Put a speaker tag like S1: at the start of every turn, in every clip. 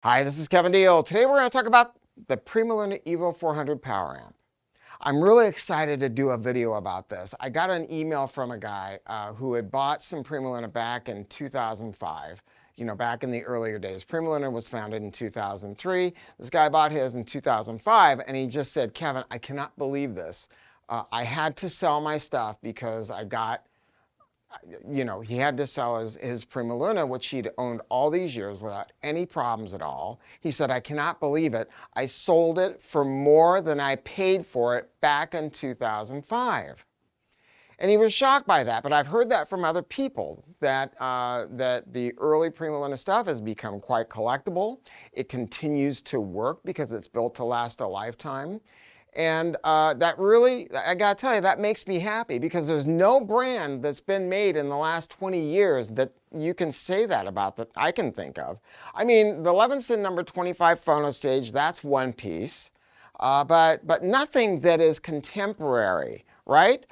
S1: Hi, this is Kevin Deal. Today we're going to talk about the PrimaLuna EVO 400 Power Amp. I'm really excited to do a video about this. I got an email from a guy who had bought some PrimaLuna back in 2005, back in the earlier days. PrimaLuna was founded in 2003. This guy bought his in 2005, and he just said, Kevin, I cannot believe this. I had to sell my stuff because I got he had to sell his PrimaLuna, which he'd owned all these years without any problems at all. He said, I cannot believe it. I sold it for more than I paid for it back in 2005. And he was shocked by that, but I've heard that from other people, that the early PrimaLuna stuff has become quite collectible. It continues to work because it's built to last a lifetime. And that really, I gotta tell you, that makes me happy because there's no brand that's been made in the last 20 years that you can say that about that I can think of. I mean, the Levinson number 25 phono stage, that's one piece, but nothing that is contemporary, right?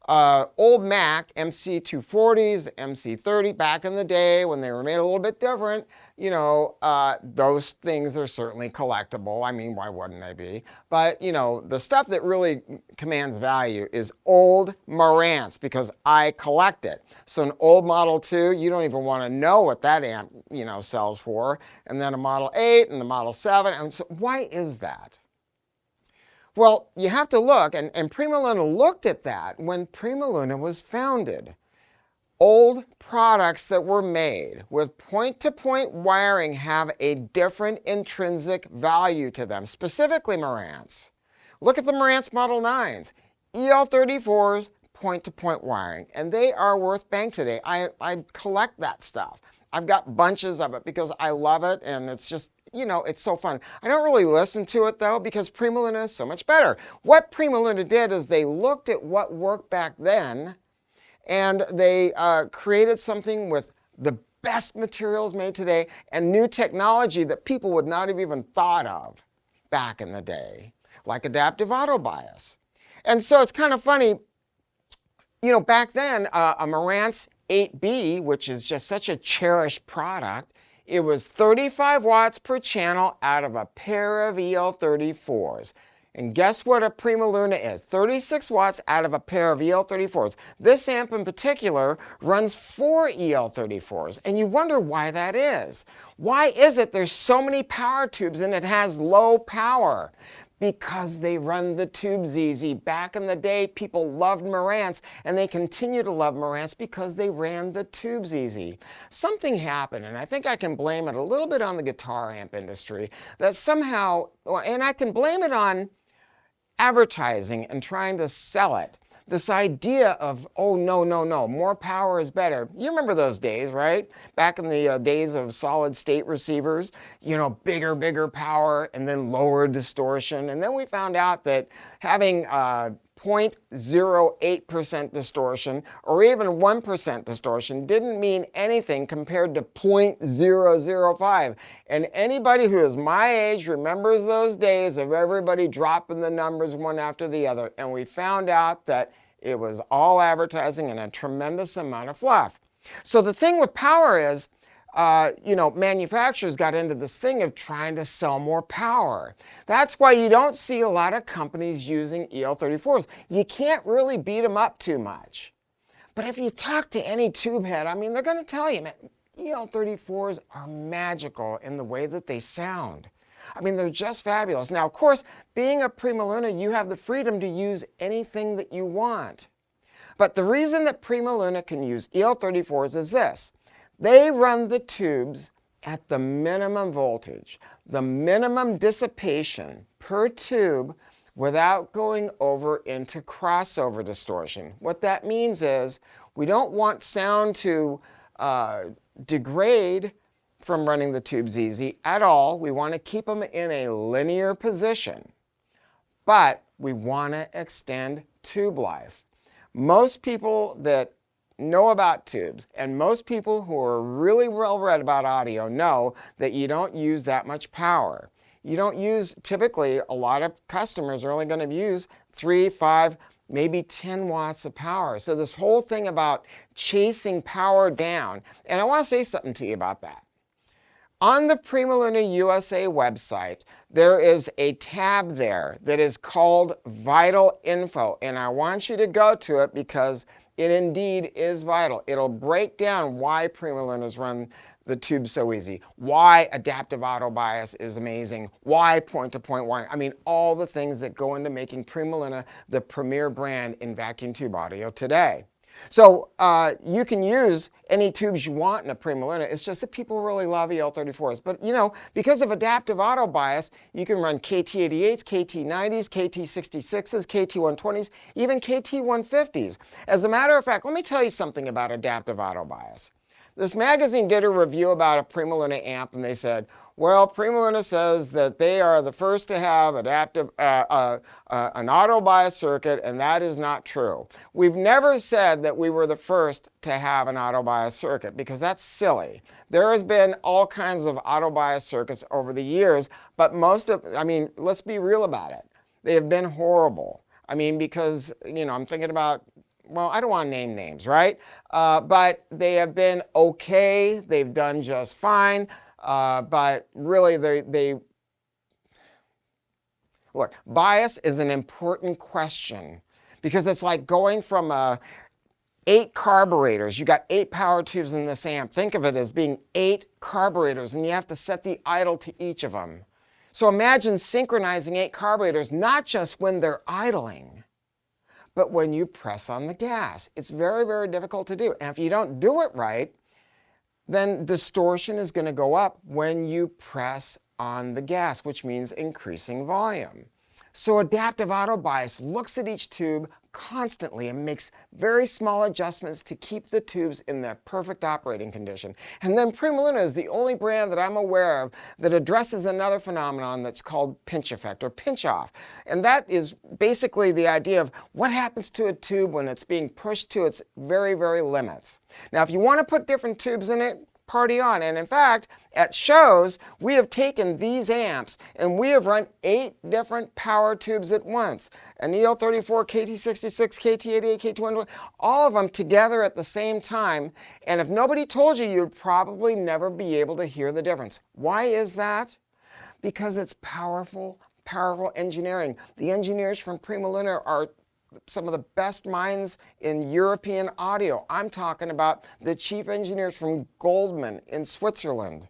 S1: Old Mac MC240s, MC30 back in the day when they were made a little bit different, those things are certainly collectible. I mean, why wouldn't they be? But, the stuff that really commands value is old Marantz because I collect it. So an old Model 2, you don't even want to know what that amp, sells for. And then a Model 8 and the Model 7. And so why is that? Well, you have to look, and PrimaLuna looked at that when PrimaLuna was founded. Old products that were made with point-to-point wiring have a different intrinsic value to them, specifically Marantz. Look at the Marantz Model 9s, EL34s, point-to-point wiring, and they are worth bank today. I collect that stuff. I've got bunches of it because I love it, and it's just, it's so fun. I don't really listen to it, though, because PrimaLuna is so much better. What PrimaLuna did is they looked at what worked back then, and they created something with the best materials made today and new technology that people would not have even thought of back in the day, like adaptive auto bias. And so it's kind of funny, back then, a Marantz 8B, which is just such a cherished product, it was 35 watts per channel out of a pair of EL34s. And guess what a PrimaLuna is? 36 watts out of a pair of EL34s. This amp in particular runs 4 EL34s, and you wonder why that is. Why is it there's so many power tubes and it has low power? Because they run the tubes easy. Back in the day, people loved Marantz, and they continue to love Marantz because they ran the tubes easy. Something happened, and I think I can blame it a little bit on the guitar amp industry, that somehow, and I can blame it on advertising and trying to sell it. This idea of, oh, no, more power is better. You remember those days, right? Back in the days of solid state receivers, bigger power and then lower distortion. And then we found out that having 0.08% distortion or even 1% distortion didn't mean anything compared to 0.005. And anybody who is my age remembers those days of everybody dropping the numbers one after the other. And we found out that it was all advertising and a tremendous amount of fluff. So the thing with power is, manufacturers got into this thing of trying to sell more power. That's why you don't see a lot of companies using EL34s. You can't really beat them up too much. But if you talk to any tube head, they're going to tell you, man, EL34s are magical in the way that they sound. They're just fabulous. Now, of course, being a PrimaLuna, you have the freedom to use anything that you want. But the reason that PrimaLuna can use EL34s is this. They run the tubes at the minimum voltage, the minimum dissipation per tube without going over into crossover distortion. What that means is we don't want sound to degrade from running the tubes easy at all. We want to keep them in a linear position, but we want to extend tube life. Most people that know about tubes and most people who are really well read about audio know that you don't use that much power. You don't use, typically a lot of customers are only going to use 3, 5, maybe 10 watts of power. So this whole thing about chasing power down, and I want to say something to you about that. On the PrimaLuna USA website, there is a tab there that is called Vital Info, and I want you to go to it because it indeed is vital. It'll break down why PrimaLuna's run the tube so easy, why adaptive auto bias is amazing, why point-to-point wiring. I mean, all the things that go into making PrimaLuna the premier brand in vacuum tube audio today. So you can use any tubes you want in a PrimaLuna. It's just that people really love EL34s. But you know, because of adaptive auto bias, you can run KT88s, KT90s, KT66s, KT120s, even KT150s. As a matter of fact, let me tell you something about adaptive auto bias. This magazine did a review about a PrimaLuna amp, and they said, well, PrimaLuna says that they are the first to have adaptive, an auto bias circuit, and that is not true. We've never said that we were the first to have an auto bias circuit because that's silly. There has been all kinds of auto bias circuits over the years, but let's be real about it. They have been horrible. I mean, because, you know, I'm thinking about, well, I don't want to name names, right? But they have been okay. They've done just fine. But really, look, bias is an important question because it's like going from 8 carburetors. You got 8 power tubes in this amp. Think of it as being 8 carburetors, and you have to set the idle to each of them. So imagine synchronizing 8 carburetors, not just when they're idling, but when you press on the gas. It's very, very difficult to do. And if you don't do it right, then distortion is going to go up when you press on the gas, which means increasing volume. So adaptive auto bias looks at each tube constantly and makes very small adjustments to keep the tubes in the perfect operating condition. And then PrimaLuna is the only brand that I'm aware of that addresses another phenomenon that's called pinch effect or pinch off. And that is basically the idea of what happens to a tube when it's being pushed to its very, very limits. Now, if you want to put different tubes in it, party on. And in fact, at shows, we have taken these amps and we have run 8 different power tubes at once. An EL34, KT66, KT88, KT120, all of them together at the same time. And if nobody told you, you'd probably never be able to hear the difference. Why is that? Because it's powerful, powerful engineering. The engineers from PrimaLuna are some of the best minds in European audio. I'm talking about the chief engineers from Goldman in Switzerland.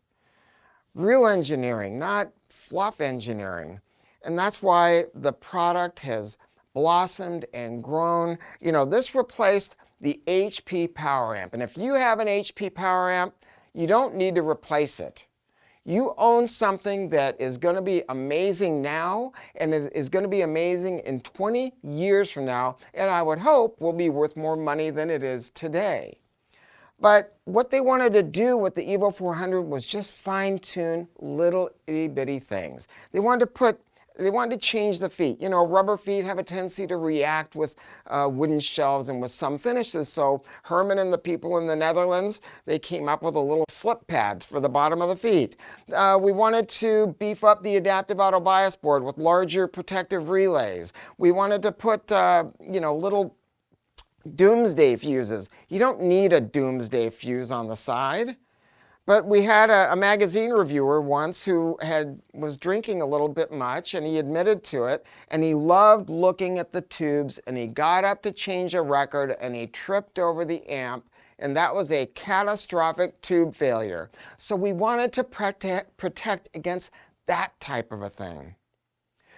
S1: Real engineering, not fluff engineering. And that's why the product has blossomed and grown. You know, this replaced the HP power amp. And if you have an HP power amp, you don't need to replace it. You own something that is going to be amazing now and it is going to be amazing in 20 years from now, and I would hope will be worth more money than it is today. But what they wanted to do with the EVO 400 was just fine-tune little itty-bitty things. They wanted to change the feet. You know, rubber feet have a tendency to react with wooden shelves and with some finishes. So Herman and the people in the Netherlands, they came up with a little slip pad for the bottom of the feet. We wanted to beef up the adaptive auto bias board with larger protective relays. We wanted to put, you know, little doomsday fuses. You don't need a doomsday fuse on the side. But we had a magazine reviewer once who was drinking a little bit much, and he admitted to it, and he loved looking at the tubes, and he got up to change a record, and he tripped over the amp, and that was a catastrophic tube failure. So we wanted to protect against that type of a thing.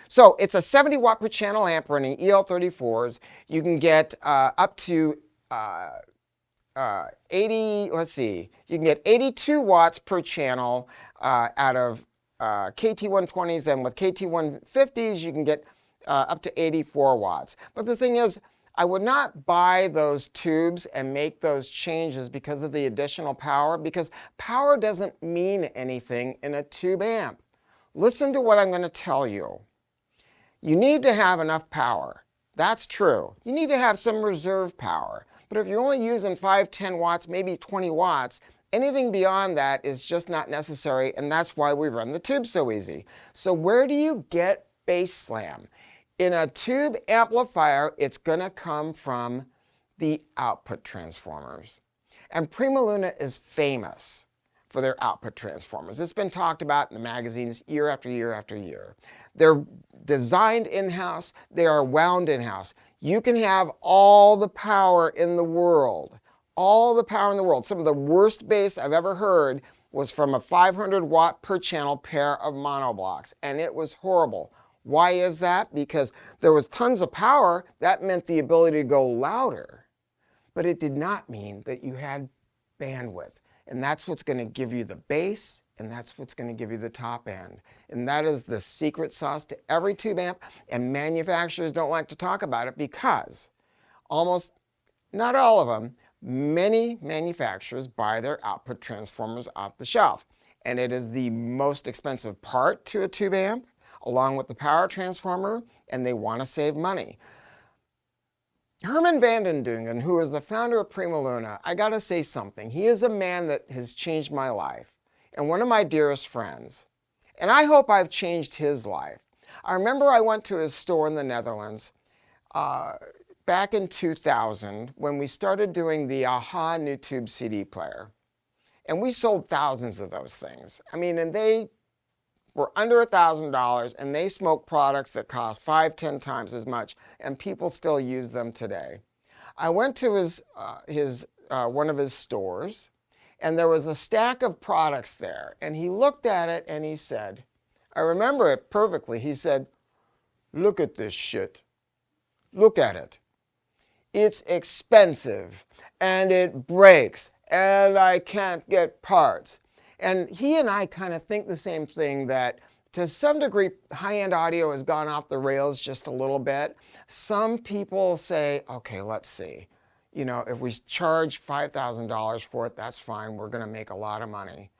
S1: So it's a 70 watt per channel amp running EL34s. You can get up to 80, let's see, you can get 82 watts per channel out of KT120s, and with KT150s you can get up to 84 watts. But the thing is, I would not buy those tubes and make those changes because of the additional power, because power doesn't mean anything in a tube amp. Listen to what I'm going to tell you. You need to have enough power. That's true. You need to have some reserve power. But if you're only using 5, 10 watts, maybe 20 watts, anything beyond that is just not necessary, and that's why we run the tube so easy. So where do you get bass slam? In a tube amplifier, it's going to come from the output transformers. And PrimaLuna is famous for their output transformers. It's been talked about in the magazines year after year after year. They're designed in-house, they are wound in-house. You can have all the power in the world, all the power in the world. Some of the worst bass I've ever heard was from a 500 watt per channel pair of monoblocks, and it was horrible. Why is that? Because there was tons of power. That meant the ability to go louder, but it did not mean that you had bandwidth. And that's what's going to give you the bass, and that's what's going to give you the top end. And that is the secret sauce to every tube amp, and manufacturers don't like to talk about it because almost, not all of them, many manufacturers buy their output transformers off the shelf. And it is the most expensive part to a tube amp, along with the power transformer, and they want to save money. Herman van den Dungen, who is the founder of PrimaLuna, I gotta say something. He is a man that has changed my life and one of my dearest friends. And I hope I've changed his life. I remember I went to his store in the Netherlands back in 2000 when we started doing the AHA new tube CD player. And we sold thousands of those things. I mean, and they were under $1,000, and they smoke products that cost 5-10 times as much, and people still use them today. I went to one of his stores, and there was a stack of products there, and he looked at it and he said, I remember it perfectly, he said, "Look at this shit. Look at it. It's expensive, and it breaks, and I can't get parts." And he and I kind of think the same thing, that to some degree, high-end audio has gone off the rails just a little bit. Some people say, okay, let's see. You know, if we charge $5,000 for it, that's fine. We're going to make a lot of money.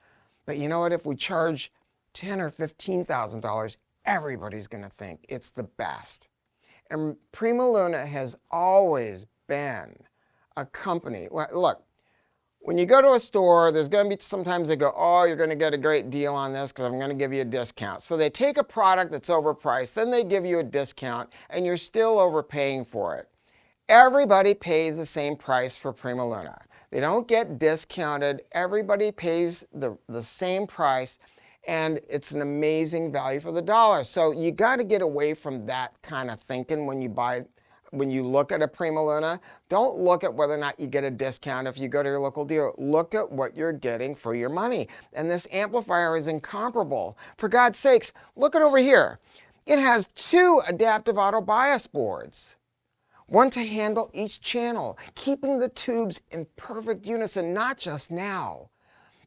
S1: But you know what? If we charge $10,000 or $15,000, everybody's going to think it's the best. And PrimaLuna has always been a company. Look, when you go to a store, there's going to be sometimes they go, oh, you're going to get a great deal on this because I'm going to give you a discount. So they take a product that's overpriced, then they give you a discount, and you're still overpaying for it. Everybody pays the same price for PrimaLuna. They don't get discounted. Everybody pays the same price, and it's an amazing value for the dollar. So you got to get away from that kind of thinking when you look at a PrimaLuna. Don't look at whether or not you get a discount if you go to your local dealer. Look at what you're getting for your money. And this amplifier is incomparable. For God's sakes, look at over here. It has 2 adaptive auto bias boards. One to handle each channel, keeping the tubes in perfect unison, not just now,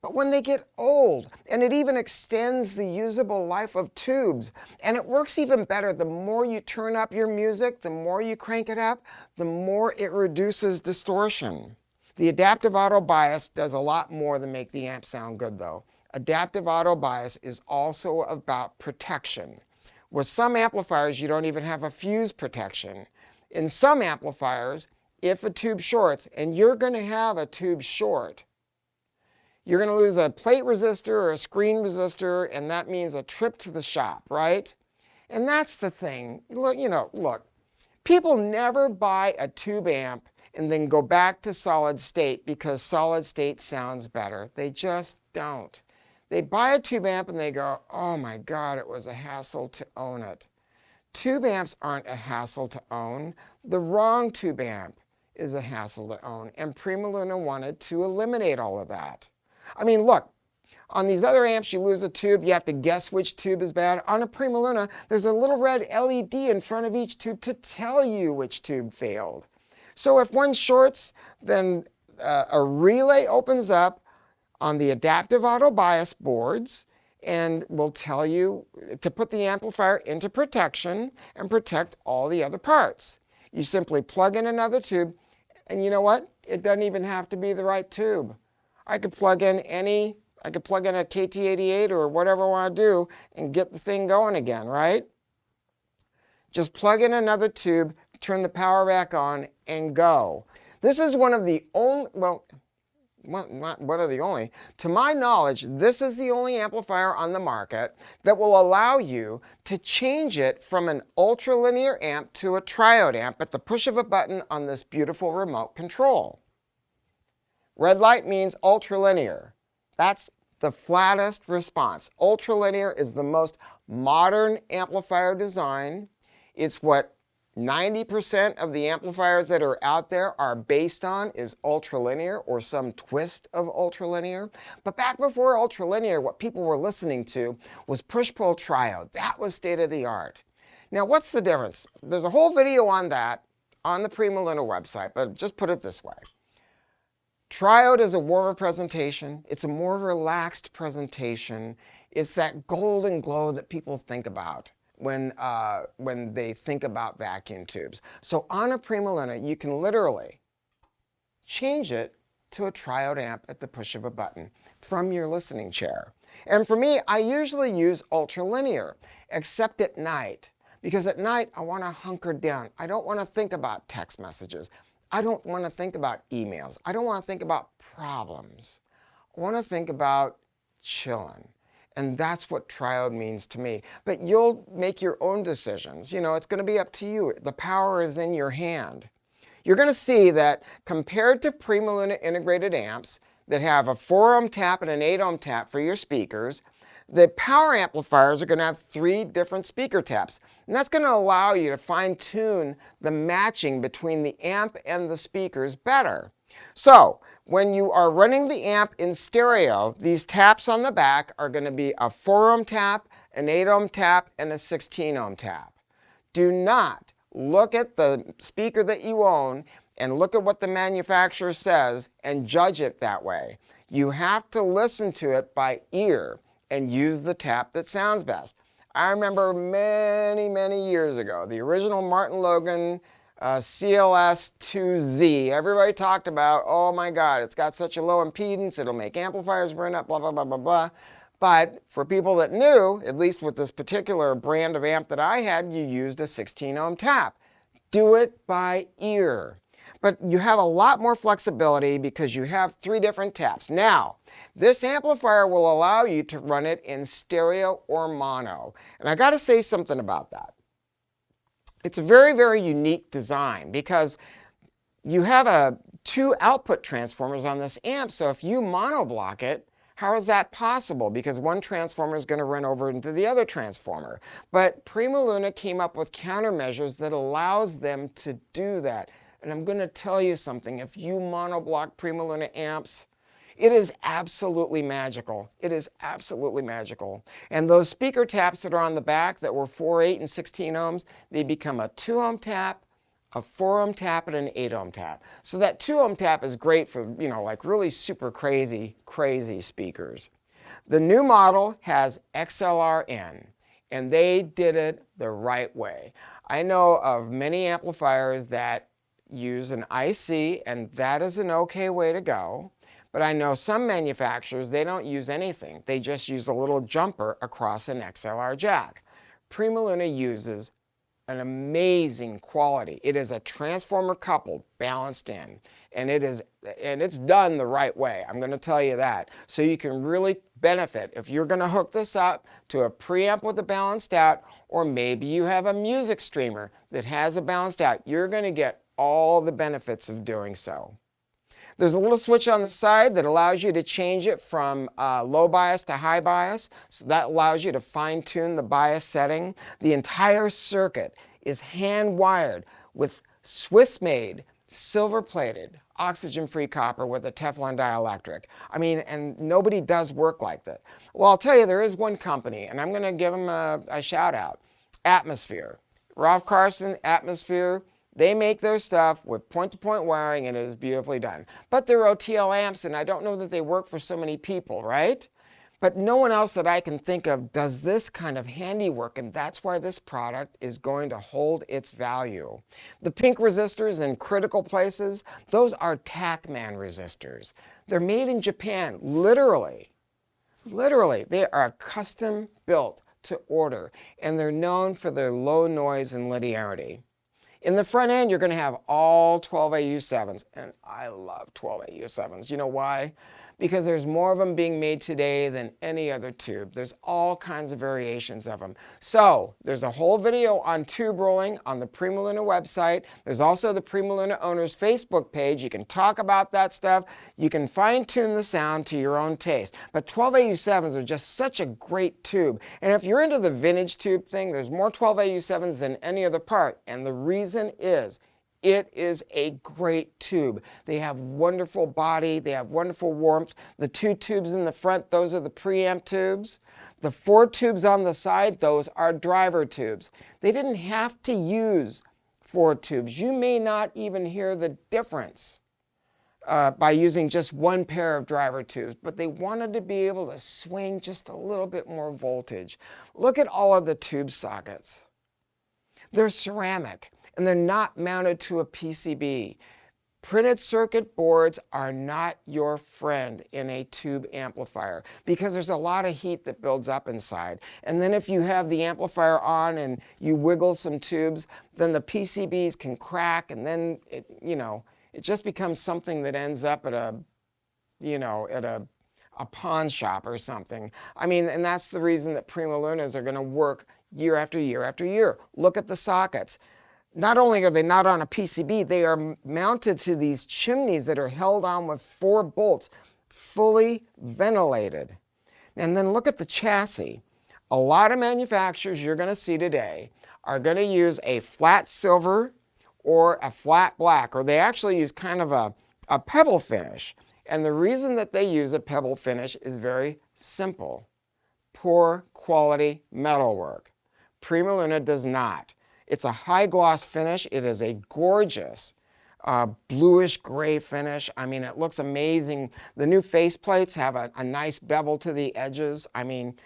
S1: but when they get old. And it even extends the usable life of tubes. And it works even better. The more you turn up your music, the more you crank it up, the more it reduces distortion. The adaptive auto bias does a lot more than make the amp sound good though. Adaptive auto bias is also about protection. With some amplifiers, you don't even have a fuse protection. In some amplifiers, if a tube shorts, and you're going to have a tube short, you're going to lose a plate resistor or a screen resistor, and that means a trip to the shop, right? And that's the thing. Look, people never buy a tube amp and then go back to solid state because solid state sounds better. They just don't. They buy a tube amp and they go, oh my God, it was a hassle to own it. Tube amps aren't a hassle to own. The wrong tube amp is a hassle to own, and PrimaLuna wanted to eliminate all of that. I mean, look, on these other amps, you lose a tube, you have to guess which tube is bad. On a PrimaLuna, there's a little red LED in front of each tube to tell you which tube failed. So if one shorts, then a relay opens up on the adaptive auto bias boards and will tell you to put the amplifier into protection and protect all the other parts. You simply plug in another tube, and you know what? It doesn't even have to be the right tube. I could plug in a KT88 or whatever I want to do and get the thing going again, right? Just plug in another tube, turn the power back on, and go. This is one of the only, well, not one of the only, to my knowledge, this is the only amplifier on the market that will allow you to change it from an ultralinear amp to a triode amp at the push of a button on this beautiful remote control. Red light means ultralinear. That's the flattest response. Ultralinear is the most modern amplifier design. It's what 90% of the amplifiers that are out there are based on, is ultralinear or some twist of ultralinear. But back before ultralinear, what people were listening to was push-pull triode. That was state of the art. Now, what's the difference? There's a whole video on that on the PrimaLuna website, but just put it this way. Triode is a warmer presentation. It's a more relaxed presentation. It's that golden glow that people think about when they think about vacuum tubes. So on a PrimaLuna, you can literally change it to a triode amp at the push of a button from your listening chair. And for me, I usually use ultralinear, except at night, because at night I want to hunker down. I don't want to think about text messages. I don't want to think about emails. I don't want to think about problems. I want to think about chilling. And that's what triode means to me. But you'll make your own decisions. You know, it's going to be up to you. The power is in your hand. You're going to see that compared to PrimaLuna integrated amps that have a 4 ohm tap and an 8 ohm tap for your speakers, the power amplifiers are going to have 3 different speaker taps. And that's going to allow you to fine-tune the matching between the amp and the speakers better. So, when you are running the amp in stereo, these taps on the back are going to be a 4 ohm tap, an 8 ohm tap, and a 16 ohm tap. Do not look at the speaker that you own and look at what the manufacturer says and judge it that way. You have to listen to it by ear and use the tap that sounds best. I remember many years ago, the original Martin Logan CLS2Z, everybody talked about, oh my God, it's got such a low impedance, it'll make amplifiers burn up, blah, blah, blah, blah, blah. But for people that knew, at least with this particular brand of amp that I had, you used a 16 ohm tap. Do it by ear. But you have a lot more flexibility because you have 3 different taps. Now, this amplifier will allow you to run it in stereo or mono. And I got to say something about that. It's a very unique design because you have 2 output transformers on this amp. So if you monoblock it, how is that possible? Because one transformer is going to run over into the other transformer. But PrimaLuna came up with countermeasures that allows them to do that. And I'm going to tell you something. If you monoblock PrimaLuna amps, it is absolutely magical. It is absolutely magical. And those speaker taps that are on the back that were 4, 8, and 16 ohms, they become a 2 ohm tap, a 4 ohm tap, and an 8 ohm tap. So that 2 ohm tap is great for, you know, like really super crazy speakers. The new model has XLR in, and they did it the right way. I know of many amplifiers that use an IC, and that is an okay way to go. But I know some manufacturers, they don't use anything. They just use a little jumper across an XLR jack. PrimaLuna uses an amazing quality. It is a transformer coupled, balanced in, and it's done the right way. I'm going to tell you that. So you can really benefit if you're going to hook this up to a preamp with a balanced out, or maybe you have a music streamer that has a balanced out. You're going to get all the benefits of doing so. There's a little switch on the side that allows you to change it from low bias to high bias. So that allows you to fine-tune the bias setting. The entire circuit is hand-wired with Swiss-made, silver-plated, oxygen-free copper with a Teflon dielectric. I mean, and nobody does work like that. Well, I'll tell you, there is one company, and I'm going to give them a shout-out. Atmosphere. Ralph Carson, Atmosphere. They make their stuff with point-to-point wiring, and it is beautifully done. But they're OTL amps, and I don't know that they work for so many people, right? But no one else that I can think of does this kind of handiwork, and that's why this product is going to hold its value. The pink resistors in critical places, those are TACMAN resistors. They're made in Japan, literally. They are custom built to order, and they're known for their low noise and linearity. In the front end, you're going to have all 12AU7s, and I love 12AU7s. You know why? because there's more of them being made today than any other tube. There's all kinds of variations of them. So there's a whole video on tube rolling on the PrimaLuna website. There's also the PrimaLuna owners Facebook page. You can talk about that stuff. You can fine tune the sound to your own taste. But 12AU7s are just such a great tube. And if you're into the vintage tube thing, there's more 12AU7s than any other part. And the reason is, it is a great tube. They have wonderful body, they have wonderful warmth. The 2 tubes in the front, those are the preamp tubes. The 4 tubes on the side, those are driver tubes. They didn't have to use 4 tubes. You may not even hear the difference by using just 1 pair of driver tubes, but they wanted to be able to swing just a little bit more voltage. Look at all of the tube sockets. They're ceramic. And they're not mounted to a PCB. Printed circuit boards are not your friend in a tube amplifier because there's a lot of heat that builds up inside. And then if you have the amplifier on and you wiggle some tubes, then the PCBs can crack, and then it just becomes something that ends up at a pawn shop or something. I mean, and that's the reason that PrimaLunas are going to work year after year after year. Look at the sockets. Not only are they not on a PCB, they are mounted to these chimneys that are held on with 4 bolts, fully ventilated. And then look at the chassis. A lot of manufacturers you're going to see today are going to use a flat silver or a flat black, or they actually use kind of a pebble finish. And the reason that they use a pebble finish is very simple. Poor quality metalwork. PrimaLuna does not. It's a high gloss finish. It is a gorgeous bluish gray finish. I mean, it looks amazing. The new faceplates have a nice bevel to the edges. I mean,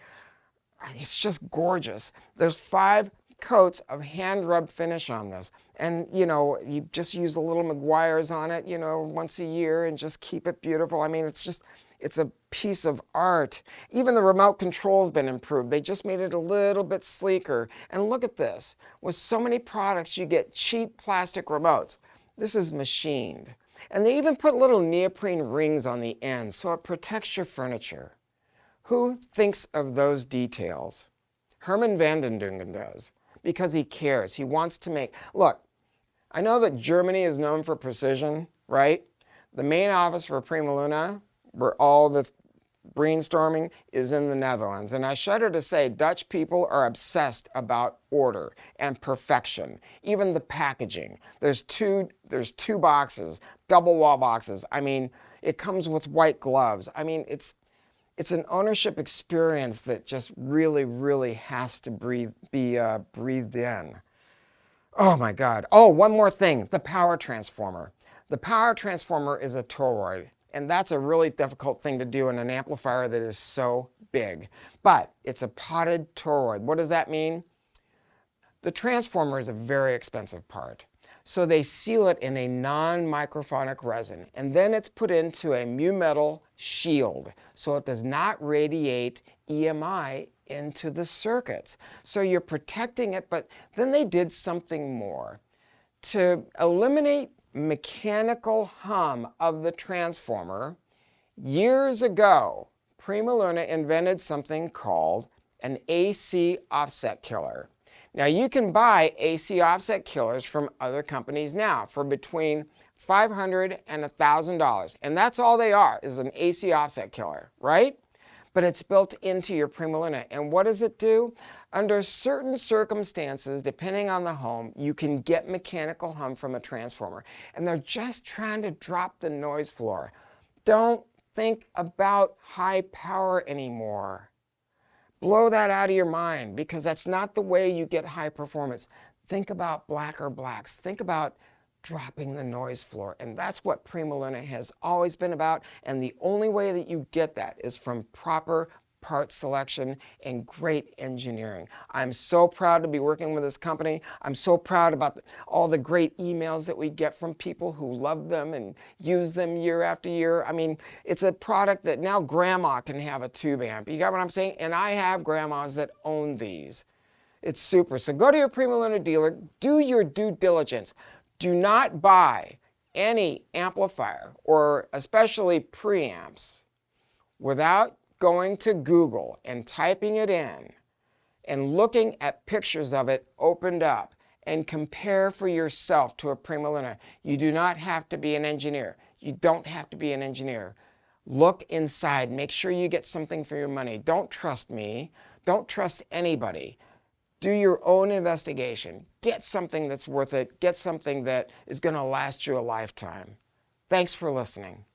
S1: it's just gorgeous. There's 5 coats of hand rub finish on this. And, you just use the little Meguiar's on it, once a year and just keep it beautiful. I mean, it's a piece of art. Even the remote control's been improved. They just made it a little bit sleeker. And look at this. With so many products, you get cheap plastic remotes. This is machined. And they even put little neoprene rings on the ends so it protects your furniture. Who thinks of those details? Herman van den Dungen does, because he cares. He wants to make... Look, I know that Germany is known for precision, right? The main office for PrimaLuna, where all the brainstorming, is in the Netherlands. And I shudder to say Dutch people are obsessed about order and perfection. Even the packaging. There's two boxes, double wall boxes. I mean, it comes with white gloves. I mean, it's an ownership experience that just really, really has to be breathed in. Oh my God. Oh, one more thing, the power transformer. The power transformer is a toroid. And that's a really difficult thing to do in an amplifier that is so big. But it's a potted toroid. What does that mean? The transformer is a very expensive part. So they seal it in a non-microphonic resin. And then it's put into a mu metal shield. So it does not radiate EMI into the circuits. So you're protecting it, but then they did something more. To eliminate mechanical hum of the transformer, years ago, PrimaLuna invented something called an AC offset killer. Now you can buy AC offset killers from other companies now for between $500 and $1,000. And that's all they are, is an AC offset killer, right? But it's built into your PrimaLuna. And what does it do? Under certain circumstances, depending on the home, you can get mechanical hum from a transformer. And they're just trying to drop the noise floor. Don't think about high power anymore. Blow that out of your mind, because that's not the way you get high performance. Think about blacker blacks. Think about dropping the noise floor. And that's what PrimaLuna has always been about. And the only way that you get that is from proper part selection and great engineering. I'm so proud to be working with this company. I'm so proud about all the great emails that we get from people who love them and use them year after year. I mean, it's a product that now grandma can have a tube amp. You got what I'm saying? And I have grandmas that own these. It's super. So go to your PrimaLuna dealer, do your due diligence. Do not buy any amplifier, or especially preamps, without going to Google and typing it in and looking at pictures of it opened up and compare for yourself to a PrimaLuna. You do not have to be an engineer. You don't have to be an engineer. Look inside. Make sure you get something for your money. Don't trust me. Don't trust anybody. Do your own investigation. Get something that's worth it. Get something that is going to last you a lifetime. Thanks for listening.